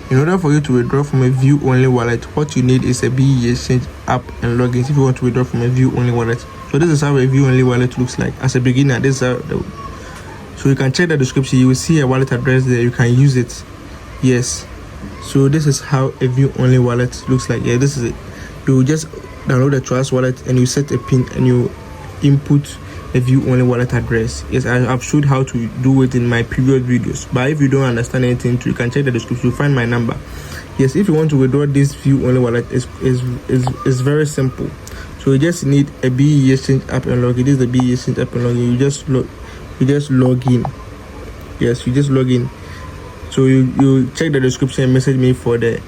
In order for you to withdraw from a view only wallet, what you need is a BE Exchange app and logins if you want to withdraw from a view only wallet. So this is how a view only wallet looks like. As a beginner, this is how so you can check the description. You will see a wallet address there. You can use it. Yes. So this is how a view only wallet looks like. Yeah, this is it. You just download the Trust wallet and you set a pin and you input a view only wallet address. Yes, I've showed how to do it in my previous videos. But if you don't understand anything, you can check the description. You'll find my number. Yes, if you want to withdraw this view only wallet, is very simple. So you just need a BE Exchange app and login. This is the BE Exchange app and login. You just log in. Yes, you just log in. So you check the description and message me for the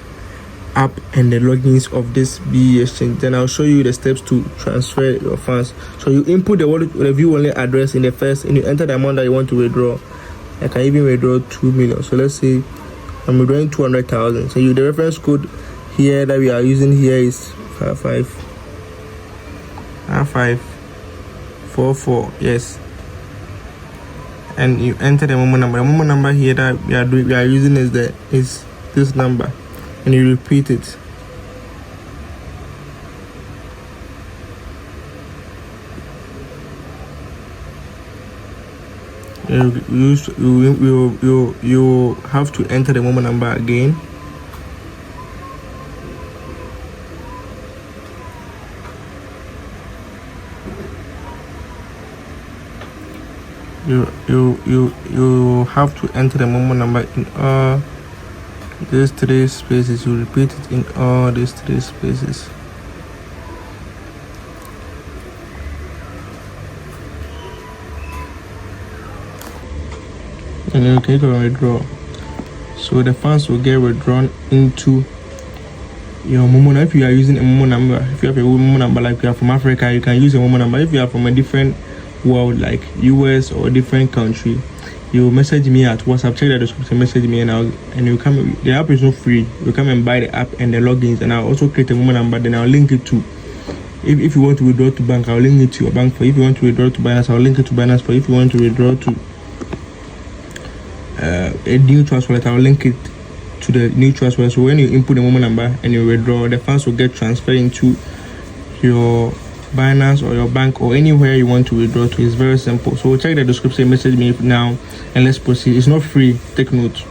app and the logins of this BE Exchange. Then I'll show you the steps to transfer your funds. So you input the view only address in the first, and you enter the amount that you want to withdraw. I can even withdraw 2 million. So let's say I'm withdrawing 200,000. So the reference code here that we are using here is 5544. Yes. And you enter the Momo number. The Momo number here that we are using is this number, and you repeat it. You have to enter the Momo number again. You have to enter the Momo number in all these 3 spaces. You repeat it in all these 3 spaces. And then you click on withdraw. So the funds will get withdrawn into your Momo number. If you are using a Momo number, if you have a Momo number like you are from Africa, you can use a Momo number. If you are from a different world like US or a different country, you message me at WhatsApp. Check the description, message me, and you come. The app is not free. You come and buy the app and the logins, and I'll also create a Momo number. Then I'll link it to. If you want to withdraw to bank, I'll link it to your bank. For if you want to withdraw to Binance, I'll link it to Binance. For if you want to withdraw to a new Trust wallet, I'll link it to the new Trust wallet. So when you input the Momo number and you withdraw, the funds will get transferred into your Binance or your bank or anywhere you want to withdraw to. It's very simple. So check the description, message me now, and let's proceed. It's not free. Take note.